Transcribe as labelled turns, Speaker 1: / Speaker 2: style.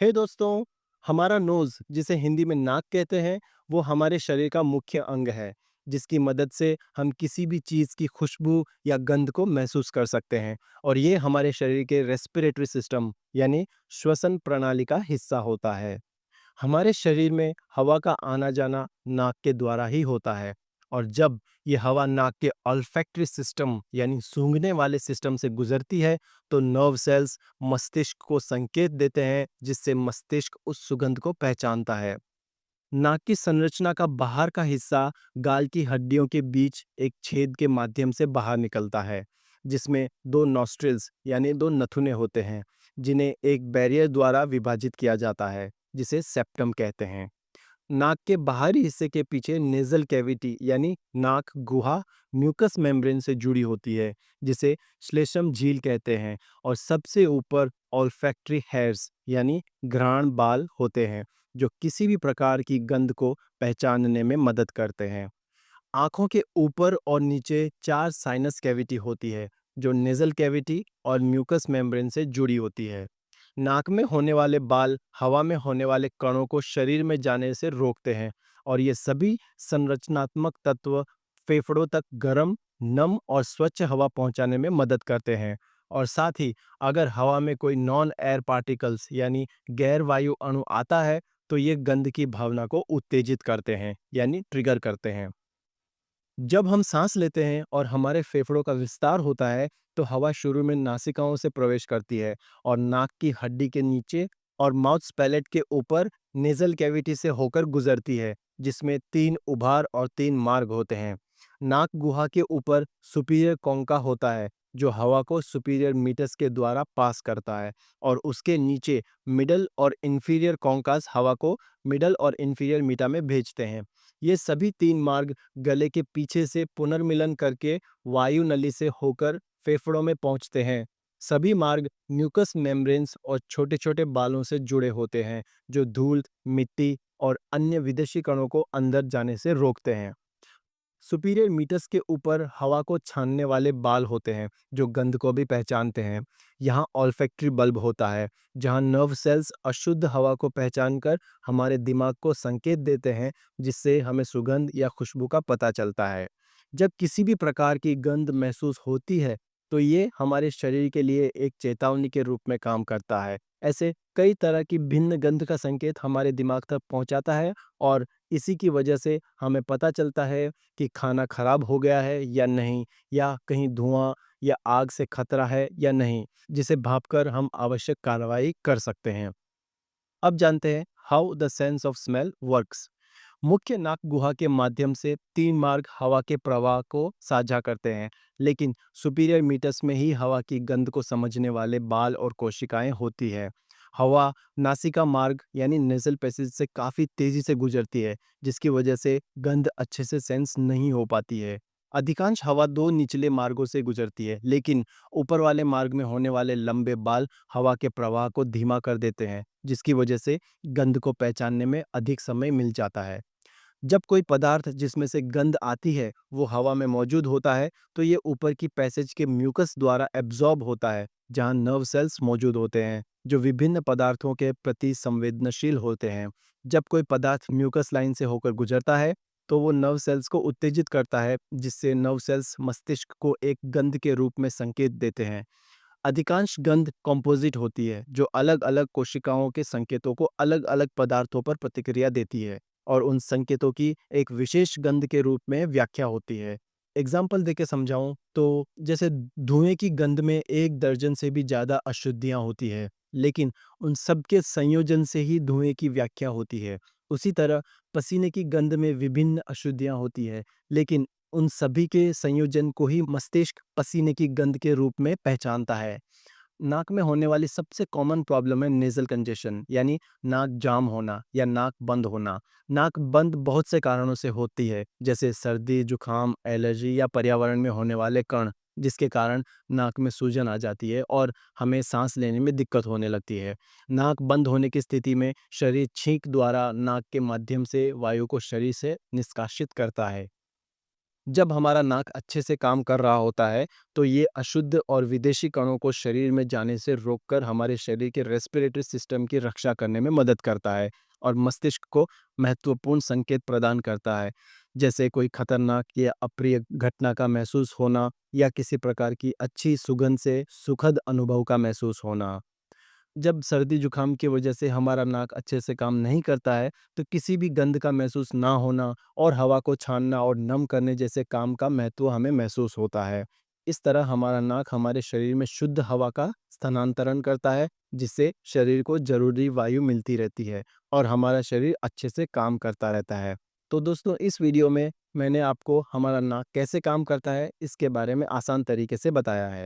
Speaker 1: हे दोस्तों, हमारा नोज जिसे हिंदी में नाक कहते हैं, वो हमारे शरीर का मुख्य अंग है, जिसकी मदद से हम किसी भी चीज की खुशबू या गंध को महसूस कर सकते हैं। और ये हमारे शरीर के रेस्पिरेटरी सिस्टम यानी श्वसन प्रणाली का हिस्सा होता है। हमारे शरीर में हवा का आना जाना नाक के द्वारा ही होता है। और जब ये हवा नाक के ऑल्फैक्टरी सिस्टम यानी सूंघने वाले सिस्टम से गुजरती है, तो नर्व सेल्स मस्तिष्क को संकेत देते हैं, जिससे मस्तिष्क उस सुगंध को पहचानता है। नाक की संरचना का बाहर का हिस्सा गाल की हड्डियों के बीच एक छेद के माध्यम से बाहर निकलता है, जिसमें दो नॉस्ट्रिल्स यानी दो नथुने होते हैं, जिन्हें एक बैरियर द्वारा विभाजित किया जाता है, जिसे सेप्टम कहते हैं। नाक के बाहरी हिस्से के पीछे नेजल कैविटी यानी नाक गुहा म्यूकस मेम्ब्रेन से जुड़ी होती है, जिसे श्लेष्म झील कहते हैं। और सबसे ऊपर ऑल्फैक्टरी हेयर्स यानी घ्राण बाल होते हैं, जो किसी भी प्रकार की गंध को पहचानने में मदद करते हैं। आँखों के ऊपर और नीचे 4 साइनस कैविटी होती है, जो नेज़ल कैविटी और म्यूकस मेम्ब्रेन से जुड़ी होती है। नाक में होने वाले बाल हवा में होने वाले कणों को शरीर में जाने से रोकते हैं, और ये सभी संरचनात्मक तत्व फेफड़ों तक गर्म, नम और स्वच्छ हवा पहुंचाने में मदद करते हैं। और साथ ही अगर हवा में कोई नॉन एयर पार्टिकल्स यानी गैर वायु अणु आता है, तो ये गंध की भावना को उत्तेजित करते हैं यानी ट्रिगर करते हैं। जब हम सांस लेते हैं और हमारे फेफड़ों का विस्तार होता है, तो हवा शुरू में नासिकाओं से प्रवेश करती है और नाक की हड्डी के नीचे और माउथ पैलेट के ऊपर नेजल कैविटी से होकर गुजरती है, जिसमें 3 उभार और 3 मार्ग होते हैं। नाक गुहा के ऊपर सुपीरियर कोंका होता है, जो हवा को सुपीरियर मीटस के द्वारा पास करता है। और उसके नीचे मिडल और इंफीरियर कोंकास हवा को मिडल और इंफीरियर मीटा में भेजते हैं। ये सभी 3 मार्ग गले के पीछे से पुनर्मिलन करके वायु नली से होकर फेफड़ों में पहुंचते हैं। सभी मार्ग म्यूकस मेम्ब्रेन्स और छोटे-छोटे बालों से जुड़े होते हैं, जो धूल, मिट्टी और अन्य विदेशी कणों को अंदर जाने से रोकते हैं। सुपीरियर मीटस के ऊपर हवा को छानने वाले बाल होते हैं, जो गंध को भी पहचानते हैं। यहाँ ऑल्फैक्टरी बल्ब होता है, जहाँ नर्व सेल्स अशुद्ध हवा को पहचानकर हमारे दिमाग को संकेत देते हैं, जिससे हमें सुगंध या खुशबू का पता चलता है। जब किसी भी प्रकार की गंध महसूस होती है, तो ये हमारे शरीर के लिए एक चेतावनी के रूप में काम करता है। ऐसे कई तरह की भिन्न गंध का संकेत हमारे दिमाग तक पहुंचाता है, और इसी की वजह से हमें पता चलता है कि खाना खराब हो गया है या नहीं, या कहीं धुआं या आग से खतरा है या नहीं, जिसे भांपकर हम आवश्यक कार्रवाई कर सकते हैं। अब जानते हैं how the sense of smell works. मुख्य नाक गुहा के माध्यम से 3 मार्ग हवा के प्रवाह को साझा करते हैं, लेकिन सुपीरियर मीटस में ही हवा की गंध को समझने वाले बाल और कोशिकाएं होती है। हवा नासिका मार्ग यानी नेजल पैसेज से काफी तेजी से गुजरती है, जिसकी वजह से गंध अच्छे से सेंस नहीं हो पाती है। अधिकांश हवा 2 निचले मार्गों से गुजरती है, लेकिन ऊपर वाले मार्ग में होने वाले लंबे बाल हवा के प्रवाह को धीमा कर देते हैं, जिसकी वजह से गंध को पहचानने में अधिक समय मिल जाता है। जब कोई पदार्थ जिसमें से गंध आती है वो हवा में मौजूद होता है, तो ये ऊपर की पैसेज के म्यूकस द्वारा एब्जॉर्ब होता है, जहाँ नर्व सेल्स मौजूद होते हैं, जो विभिन्न पदार्थों के प्रति संवेदनशील होते हैं। जब कोई पदार्थ म्यूकस लाइन से होकर गुजरता है, तो वो नर्व सेल्स को उत्तेजित करता है, जिससे नर्व सेल्स मस्तिष्क को एक गंध के रूप में संकेत देते हैं। अधिकांश गंध कॉम्पोजिट होती है, जो अलग-अलग कोशिकाओं के संकेतों को अलग-अलग पदार्थों पर प्रतिक्रिया देती है, और उन संकेतों की एक विशेष गंध के रूप में व्याख्या होती है। एग्जाम्पल देके समझाऊं तो जैसे धुएं की गंध में 1 दर्जन से भी ज़्यादा अशुद्धियां होती है, लेकिन उन सब के संयोजन से ही धुएं की व्याख्या होती है। उसी तरह पसीने की गंध में विभिन्न अशुद्धियां होती है, लेकिन उन सभी के संयोजन को ही मस्तिष्क पसीने की गंध के रूप में पहचानता है। नाक में होने वाली सबसे कॉमन प्रॉब्लम है नेज़ल कंजेशन यानी नाक जाम होना या नाक बंद होना। नाक बंद बहुत से कारणों से होती है, जैसे सर्दी, जुकाम, एलर्जी या पर्यावरण में होने वाले कण, जिसके कारण नाक में सूजन आ जाती है और हमें सांस लेने में दिक्कत होने लगती है। नाक बंद होने की स्थिति में शरीर छींक द्वारा नाक के माध्यम से वायु को शरीर से निष्कासित करता है, जब हमारा नाक अच्छे से काम कर रहा होता है, तो ये अशुद्ध और विदेशी कणों को शरीर में जाने से रोककर हमारे शरीर के रेस्पिरेटरी सिस्टम की रक्षा करने में मदद करता है और मस्तिष्क को महत्वपूर्ण संकेत प्रदान करता है, जैसे कोई खतरनाक या अप्रिय घटना का महसूस होना या किसी प्रकार की अच्छी सुगंध से सुखद अनुभव का महसूस होना। जब सर्दी जुकाम की वजह से हमारा नाक अच्छे से काम नहीं करता है, तो किसी भी गंध का महसूस ना होना और हवा को छानना और नम करने जैसे काम का महत्व हमें महसूस होता है। इस तरह हमारा नाक हमारे शरीर में शुद्ध हवा का स्थानांतरण करता है, जिससे शरीर को जरूरी वायु मिलती रहती है और हमारा शरीर अच्छे से काम करता रहता है। तो दोस्तों, इस वीडियो में मैंने आपको हमारा नाक कैसे काम करता है इसके बारे में आसान तरीके से बताया है।